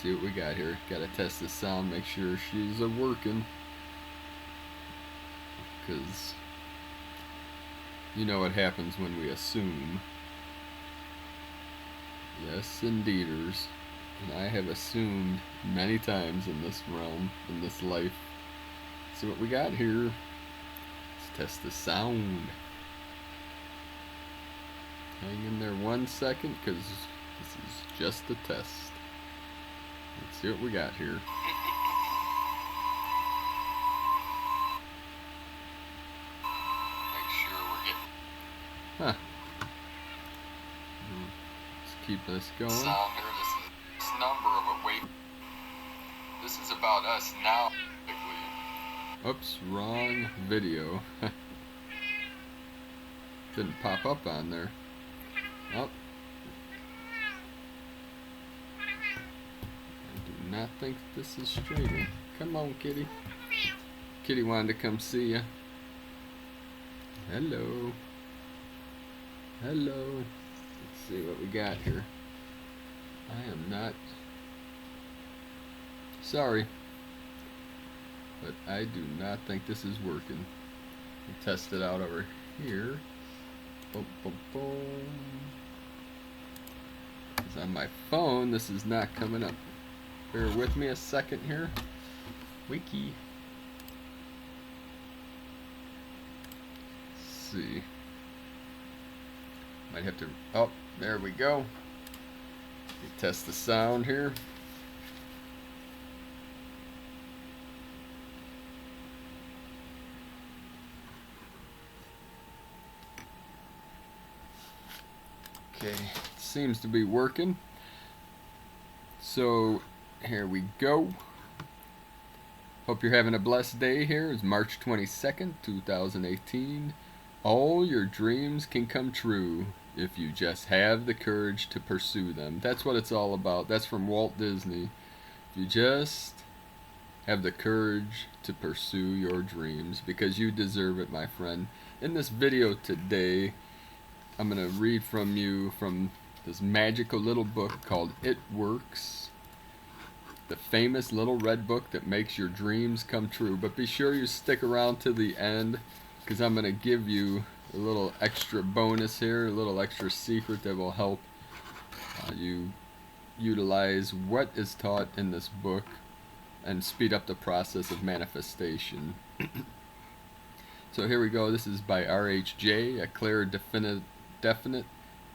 See what we got here. Gotta test the sound, make sure she's working. Because you know what happens when we assume. Yes, indeeders. And I have assumed many times in this realm, in this life. See what we got here. Let's test the sound. Hang in there 1 second, because this is just a test. Let's see what we got here. Make sure we're getting. Huh. Let's keep this going. Sound here. This number of a wave. This is about us now. Oops, wrong video. Didn't pop up on there. Oh. I do not think this is straight. Come on, kitty. Kitty wanted to come see ya. Hello. Hello. Let's see what we got here. I am not sorry, but I do not think this is working. We'll test it out over here. Boom, boom, boom. 'Cause on my phone, this is not coming up. Bear with me a second here. Wiki. Let's see. Might have to. Oh, there we go. Test the sound here. Okay, seems to be working. So here we go. Hope you're having a blessed day here. It's March 22nd, 2018. All your dreams can come true if you just have the courage to pursue them. That's what it's all about. That's from Walt Disney. If you just have the courage to pursue your dreams, because you deserve it, my friend. In this video today, I'm going to read from you from this magical little book called It Works. The famous little red book that makes your dreams come true. But be sure you stick around to the end, because I'm going to give you a little extra bonus here, a little extra secret that will help you utilize what is taught in this book and speed up the process of manifestation. So here we go. This is by R.H.J., A Clear, Definite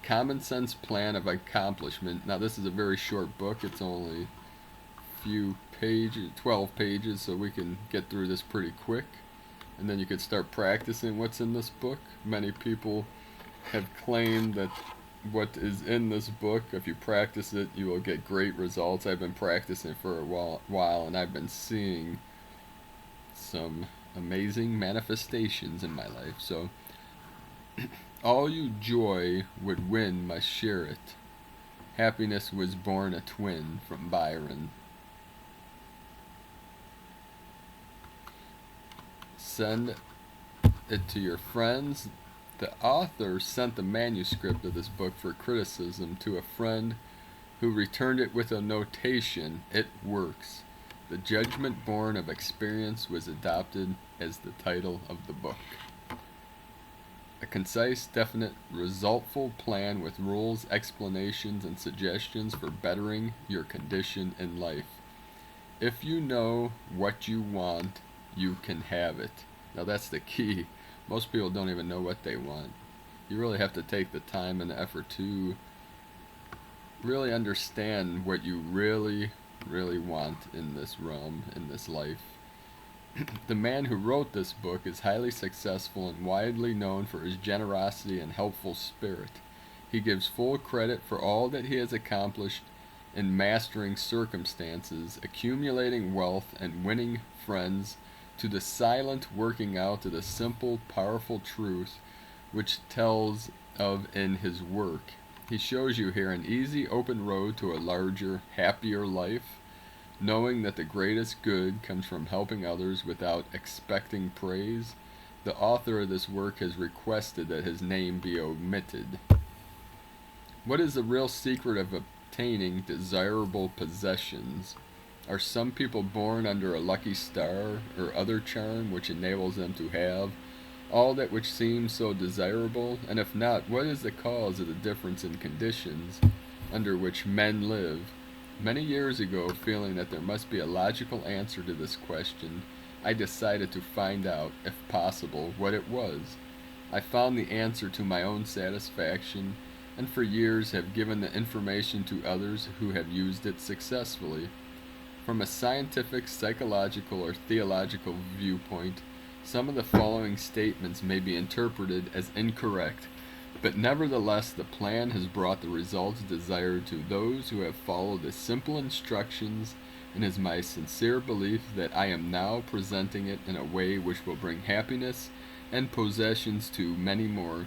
Common Sense Plan of Accomplishment. Now this is a very short book. It's only a few pages, 12 pages, so we can get through this pretty quick. And then you could start practicing what's in this book. Many people have claimed that what is in this book, if you practice it, you will get great results. I've been practicing for a while, and I've been seeing some amazing manifestations in my life. So, all you joy would win must share it. Happiness was born a twin, from Byron. Send it to your friends. The author sent the manuscript of this book for criticism to a friend who returned it with a notation, "It works." The judgment born of experience was adopted as the title of the book. A concise, definite, resultful plan with rules, explanations, and suggestions for bettering your condition in life. If you know what you want, you can have it. Now that's the key. Most people don't even know what they want. You really have to take the time and the effort to really understand what you really want in this realm, in this life. The man who wrote this book is highly successful and widely known for his generosity and helpful spirit. He gives full credit for all that he has accomplished in mastering circumstances, accumulating wealth, and winning friends, to the silent working out of the simple, powerful truth which tells of in his work. He shows you here an easy, open road to a larger, happier life, knowing that the greatest good comes from helping others without expecting praise. The author of this work has requested that his name be omitted. What is the real secret of obtaining desirable possessions. Are some people born under a lucky star or other charm which enables them to have all that which seems so desirable? And if not, what is the cause of the difference in conditions under which men live? Many years ago, feeling that there must be a logical answer to this question, I decided to find out, if possible, what it was. I found the answer to my own satisfaction, and for years have given the information to others who have used it successfully. From a scientific, psychological, or theological viewpoint, some of the following statements may be interpreted as incorrect, but nevertheless the plan has brought the results desired to those who have followed the simple instructions, and it is my sincere belief that I am now presenting it in a way which will bring happiness and possessions to many more.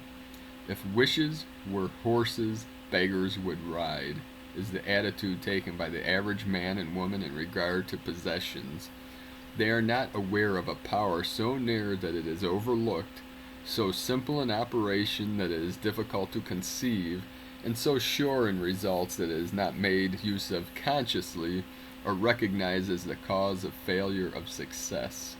If wishes were horses, beggars would ride, is the attitude taken by the average man and woman in regard to possessions. They are not aware of a power so near that it is overlooked, so simple in operation that it is difficult to conceive, and so sure in results that it is not made use of consciously or recognized as the cause of failure of success.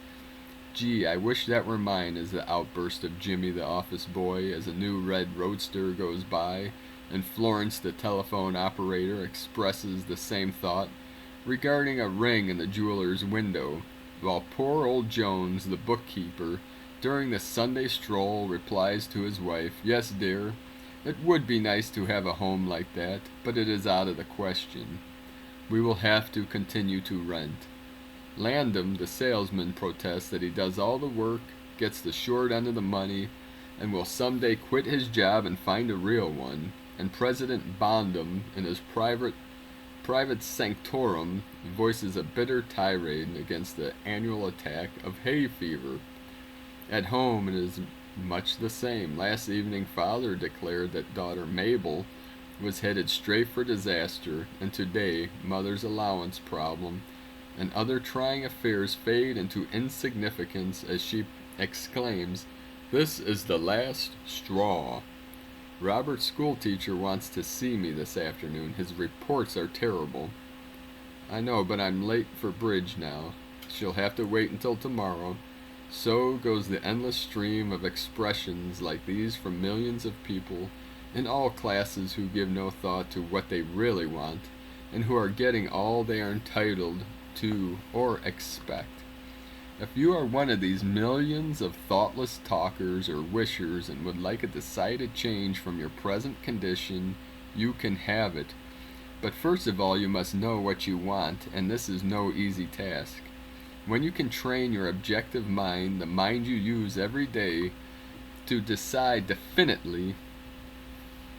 Gee, I wish that were mine, is the outburst of Jimmy the office boy as a new red roadster goes by, and Florence the telephone operator expresses the same thought regarding a ring in the jeweler's window, while poor old Jones, the bookkeeper, during the Sunday stroll replies to his wife, "Yes, dear, it would be nice to have a home like that, but it is out of the question. We will have to continue to rent." Landham, the salesman, protests that he does all the work, gets the short end of the money, and will someday quit his job and find a real one. And President Bondum, in his private sanctorum, voices a bitter tirade against the annual attack of hay fever. At home it is much the same. Last evening father declared that daughter Mabel was headed straight for disaster, and today mother's allowance problem and other trying affairs fade into insignificance as she exclaims, "This is the last straw." Robert's schoolteacher wants to see me this afternoon. His reports are terrible. I know, but I'm late for bridge now. She'll have to wait until tomorrow. So goes the endless stream of expressions like these from millions of people in all classes who give no thought to what they really want, and who are getting all they are entitled to or expect. If you are one of these millions of thoughtless talkers or wishers and would like a decided change from your present condition, you can have it. But first of all, you must know what you want, and this is no easy task. When you can train your objective mind, the mind you use every day, to decide definitely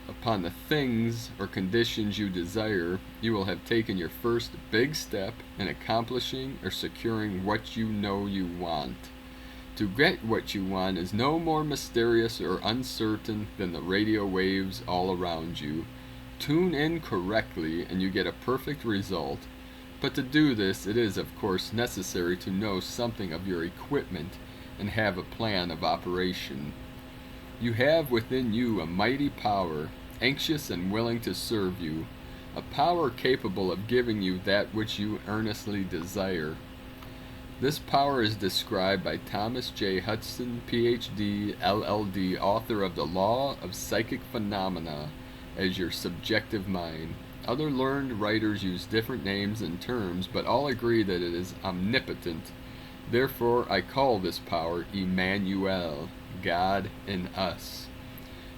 upon the things or conditions you desire, you will have taken your first big step in accomplishing or securing what you know you want. To get what you want is no more mysterious or uncertain than the radio waves all around you. Tune in correctly and you get a perfect result. But to do this, it is of course necessary to know something of your equipment and have a plan of operation. You have within you a mighty power, anxious and willing to serve you, a power capable of giving you that which you earnestly desire. This power is described by Thomas J. Hudson, Ph.D., LL.D., author of The Law of Psychic Phenomena, as your subjective mind. Other learned writers use different names and terms, but all agree that it is omnipotent. Therefore, I call this power Emmanuel, God in us.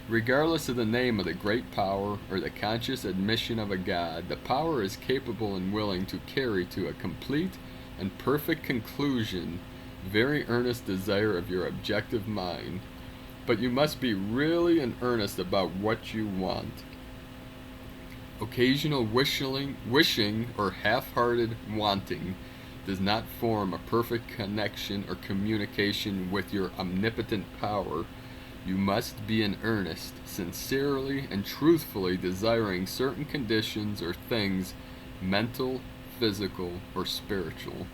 Regardless of the name of the great power or the conscious admission of a God, the power is capable and willing to carry to a complete and perfect conclusion very earnest desire of your objective mind. But you must be really in earnest about what you want. Occasional wishing or half-hearted wanting does not form a perfect connection or communication with your omnipotent power. You must be in earnest, sincerely and truthfully desiring certain conditions or things, mental, physical, or spiritual.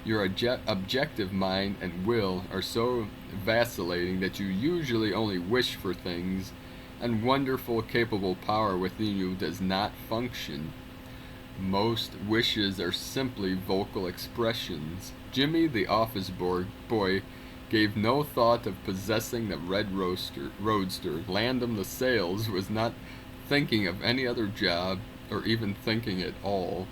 Your objective mind and will are so vacillating that you usually only wish for things and wonderful, capable power within you does not function. Most wishes are simply vocal expressions. Jimmy, the office boy, gave no thought of possessing the red roadster. Landon, the sales, was not thinking of any other job or even thinking at all.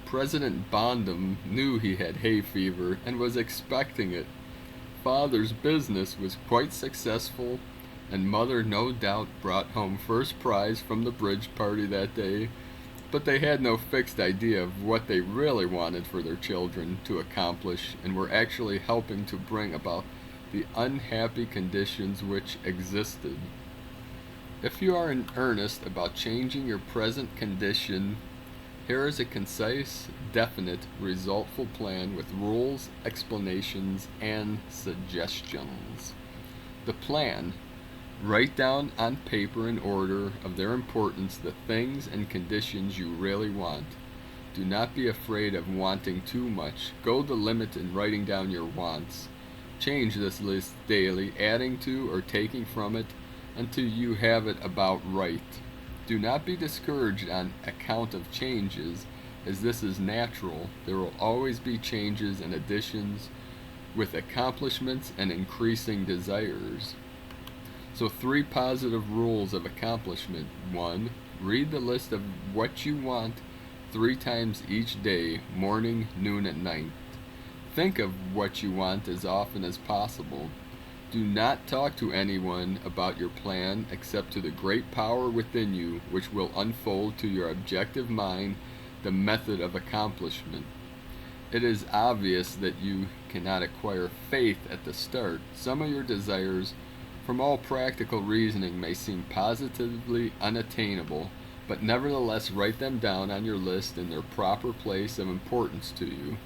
President Bondum knew he had hay fever and was expecting it. Father's business was quite successful, and Mother no doubt brought home first prize from the bridge party that day, but they had no fixed idea of what they really wanted for their children to accomplish, and were actually helping to bring about the unhappy conditions which existed. If you are in earnest about changing your present condition, here is a concise, definite, resultful plan with rules, explanations, and suggestions. The plan: write down on paper in order of their importance the things and conditions you really want. Do not be afraid of wanting too much. Go the limit in writing down your wants. Change this list daily, adding to or taking from it until you have it about right. Do not be discouraged on account of changes, as this is natural. There will always be changes and additions with accomplishments and increasing desires. So 3 positive rules of accomplishment. 1. Read the list of what you want 3 times each day, morning, noon, and night. Think of what you want as often as possible. Do not talk to anyone about your plan except to the great power within you, which will unfold to your objective mind the method of accomplishment. It is obvious that you cannot acquire faith at the start. Some of your desires, from all practical reasoning, may seem positively unattainable, but nevertheless write them down on your list in their proper place of importance to you.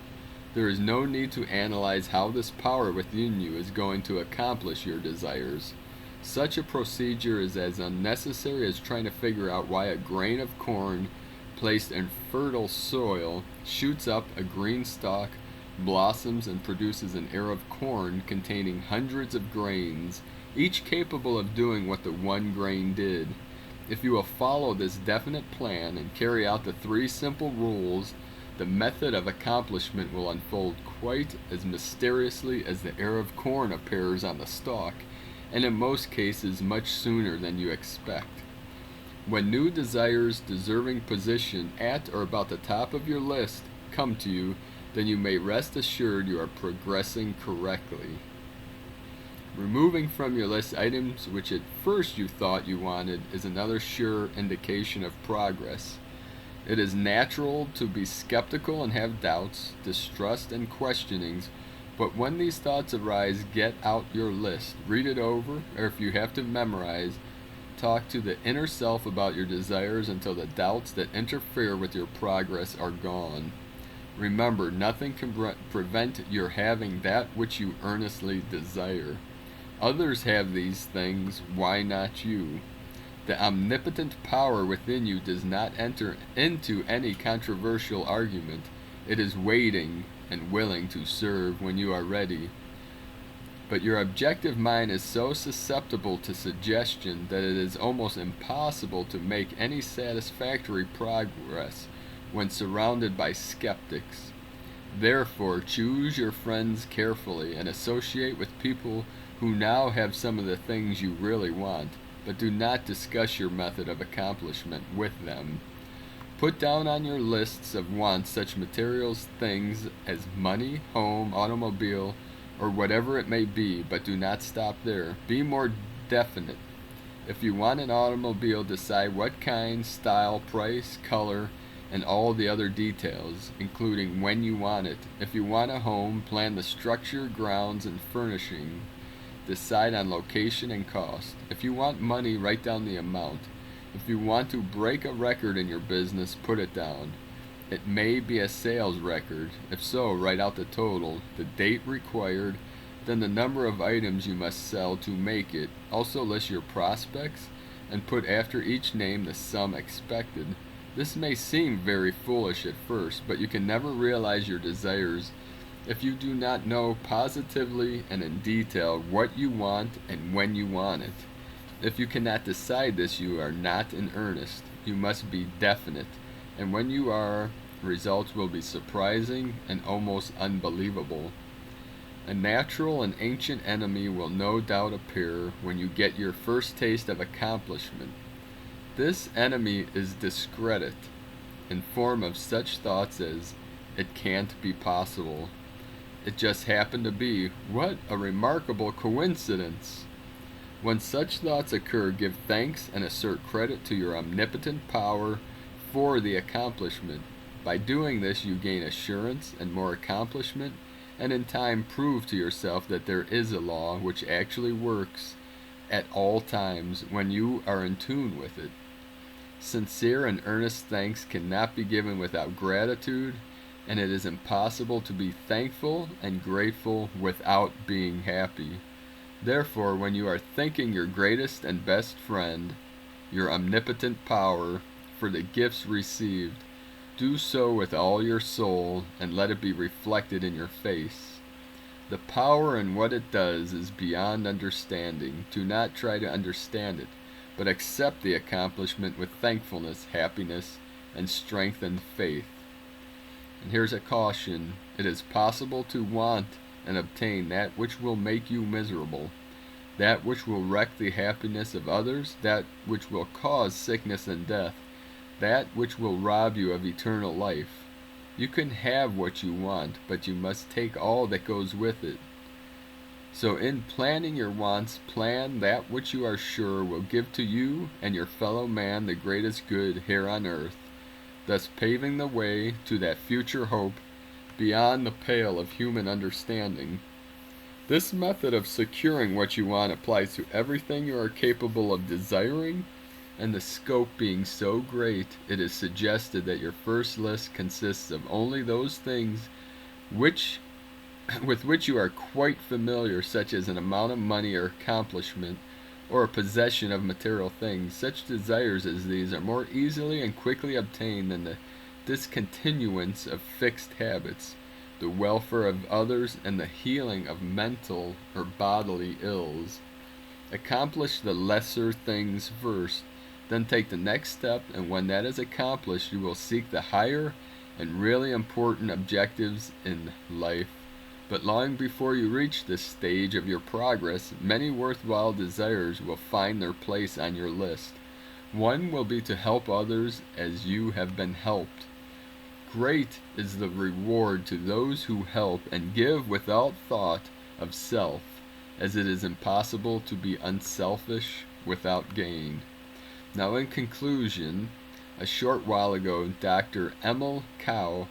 There is no need to analyze how this power within you is going to accomplish your desires. Such a procedure is as unnecessary as trying to figure out why a grain of corn placed in fertile soil shoots up a green stalk, blossoms, and produces an ear of corn containing hundreds of grains, each capable of doing what the one grain did. If you will follow this definite plan and carry out the 3 simple rules, the method of accomplishment will unfold quite as mysteriously as the ear of corn appears on the stalk, and in most cases much sooner than you expect. When new desires deserving position at or about the top of your list come to you, then you may rest assured you are progressing correctly. Removing from your list items which at first you thought you wanted is another sure indication of progress. It is natural to be skeptical and have doubts, distrust, and questionings, but when these thoughts arise, get out your list, read it over, or if you have to memorize, talk to the inner self about your desires until the doubts that interfere with your progress are gone. Remember, nothing can prevent your having that which you earnestly desire. Others have these things, why not you? The omnipotent power within you does not enter into any controversial argument. It is waiting and willing to serve when you are ready. But your objective mind is so susceptible to suggestion that it is almost impossible to make any satisfactory progress when surrounded by skeptics. Therefore, choose your friends carefully and associate with people who now have some of the things you really want, but do not discuss your method of accomplishment with them. Put down on your lists of wants such material things as money, home, automobile, or whatever it may be, but do not stop there. Be more definite. If you want an automobile, decide what kind, style, price, color, and all the other details, including when you want it. If you want a home, plan the structure, grounds, and furnishing. Decide on location and cost. If you want money, write down the amount. If you want to break a record in your business, put it down. It may be a sales record. If so, write out the total, the date required, then the number of items you must sell to make it. Also list your prospects and put after each name the sum expected. This may seem very foolish at first, but you can never realize your desires if you do not know positively and in detail what you want and when you want it. If you cannot decide this, you are not in earnest. You must be definite. And when you are, results will be surprising and almost unbelievable. A natural and ancient enemy will no doubt appear when you get your first taste of accomplishment. This enemy is discredit, in form of such thoughts as, "It can't be possible. It just happened to be. What a remarkable coincidence!" When such thoughts occur, give thanks and assert credit to your omnipotent power for the accomplishment. By doing this, you gain assurance and more accomplishment, and in time prove to yourself that there is a law which actually works at all times when you are in tune with it. Sincere and earnest thanks cannot be given without gratitude, and it is impossible to be thankful and grateful without being happy. Therefore, when you are thanking your greatest and best friend, your omnipotent power, for the gifts received, do so with all your soul, and let it be reflected in your face. The power in what it does is beyond understanding. Do not try to understand it, but accept the accomplishment with thankfulness, happiness, and strengthened faith. And here's a caution. It is possible to want and obtain that which will make you miserable, that which will wreck the happiness of others, that which will cause sickness and death, that which will rob you of eternal life. You can have what you want, but you must take all that goes with it. So in planning your wants, plan that which you are sure will give to you and your fellow man the greatest good here on earth, thus paving the way to that future hope beyond the pale of human understanding. This method of securing what you want applies to everything you are capable of desiring, and the scope being so great, it is suggested that your first list consists of only those things with which you are quite familiar, such as an amount of money or accomplishment, or a possession of material things. Such desires as these are more easily and quickly obtained than the discontinuance of fixed habits, the welfare of others, and the healing of mental or bodily ills. Accomplish the lesser things first, then take the next step, and when that is accomplished, you will seek the higher and really important objectives in life. But long before you reach this stage of your progress, many worthwhile desires will find their place on your list. One will be to help others as you have been helped. Great is the reward to those who help and give without thought of self, as it is impossible to be unselfish without gain. Now, in conclusion, a short while ago, Dr. Emil Coe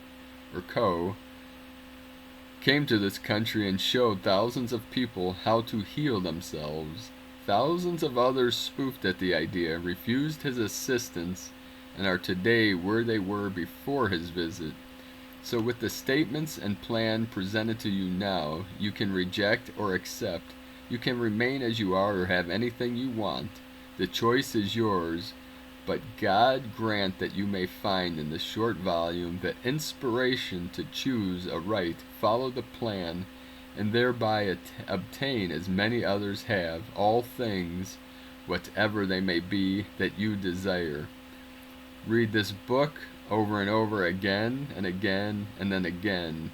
came to this country and showed thousands of people how to heal themselves. Thousands of others spoofed at the idea, refused his assistance, and are today where they were before his visit. So with the statements and plan presented to you now, you can reject or accept. You can remain as you are or have anything you want. The choice is yours, but God grant that you may find in this short volume the inspiration to choose aright, follow the plan, and thereby obtain, as many others have, all things, whatever they may be, that you desire. Read this book over and over again and again and then again,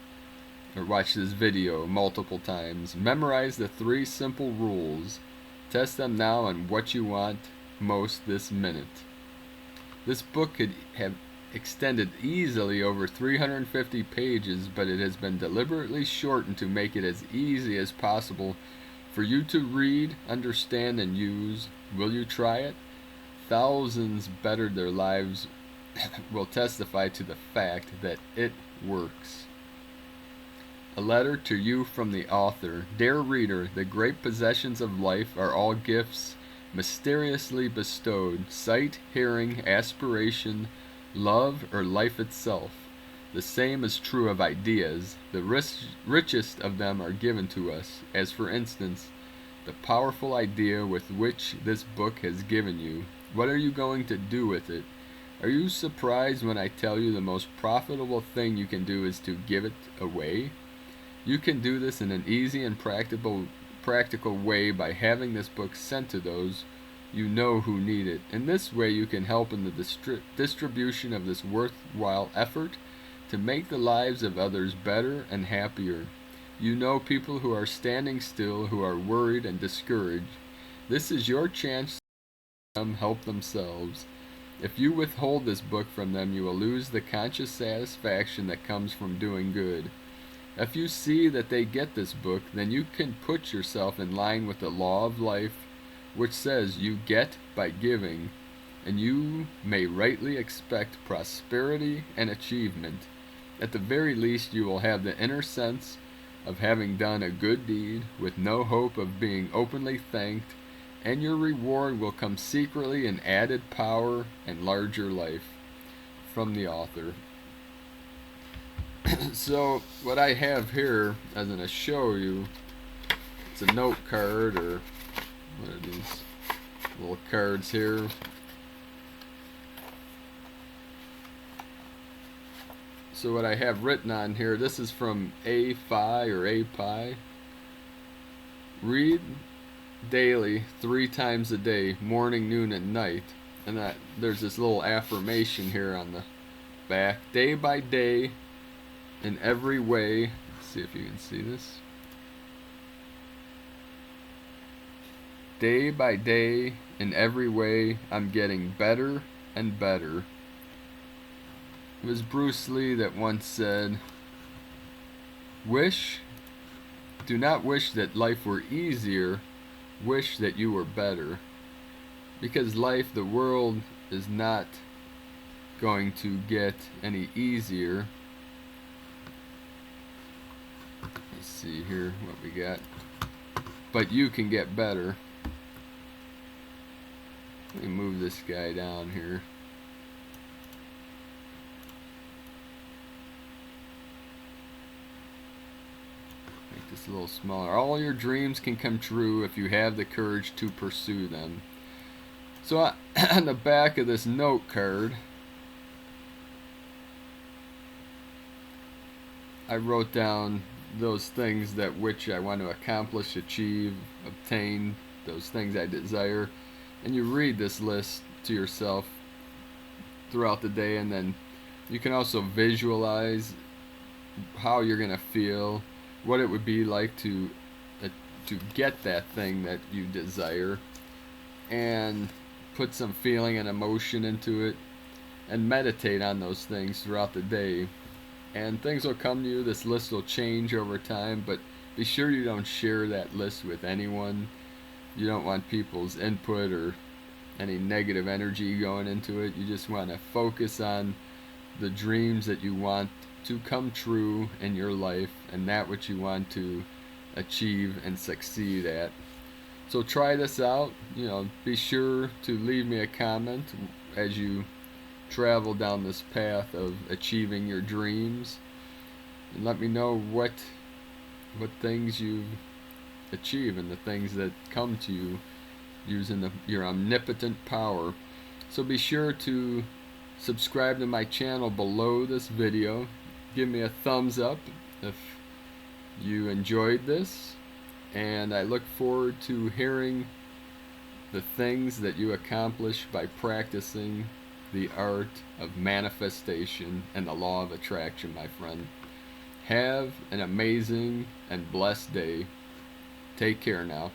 or watch this video multiple times. Memorize the 3 simple rules. Test them now on what you want most this minute. This book could have extended easily over 350 pages, but it has been deliberately shortened to make it as easy as possible for you to read, understand, and use. Will you try it? Thousands bettered their lives will testify to the fact that it works. A letter to you from the author. Dear reader, the great possessions of life are all gifts mysteriously bestowed: sight, hearing, aspiration, love, or life itself. The same is true of ideas. The richest of them are given to us, as for instance, the powerful idea with which this book has given you. What are you going to do with it? Are you surprised when I tell you the most profitable thing you can do is to give it away? You can do this in an easy and practical way by having this book sent to those you know who need it. In this way, you can help in the distribution of this worthwhile effort to make the lives of others better and happier. You know people who are standing still, who are worried and discouraged. This is your chance to help them help themselves. If you withhold this book from them, you will lose the conscious satisfaction that comes from doing good. If you see that they get this book, then you can put yourself in line with the law of life, which says you get by giving, and you may rightly expect prosperity and achievement. At the very least, you will have the inner sense of having done a good deed with no hope of being openly thanked, and your reward will come secretly in added power and larger life. From the author. So what I have here, as I'm going to show you, it's a note card, or what are these little cards here. So what I have written on here, this is from A-Phi or A-Pi. Read daily 3 times a day, morning, noon, and night. And there's this little affirmation here on the back. Day by day, in every way. Let's see if you can see this. Day by day, in every way, I'm getting better and better. It was Bruce Lee that once said, do not wish that life were easier, wish that you were better. Because life, the world, is not going to get any easier. Let's see here what we got. But you can get better. Let me move this guy down here. Make this a little smaller. All your dreams can come true if you have the courage to pursue them. So on the back of this note card, I wrote down those things that which I want to accomplish, achieve, obtain, those things I desire. And you read this list to yourself throughout the day, and then you can also visualize how you're going to feel, what it would be like to get that thing that you desire, and put some feeling and emotion into it, and meditate on those things throughout the day. And things will come to you. This list will change over time, but be sure you don't share that list with anyone. You don't want people's input or any negative energy going into it. You just want to focus on the dreams that you want to come true in your life, and that which you want to achieve and succeed at. So try this out. Be sure to leave me a comment as you travel down this path of achieving your dreams, and let me know what things you achieve and the things that come to you using your omnipotent power. So be sure to subscribe to my channel below this video. Give me a thumbs up if you enjoyed this, and I look forward to hearing the things that you accomplish by practicing the art of manifestation and the law of attraction, my friend. Have an amazing and blessed day. Take care now.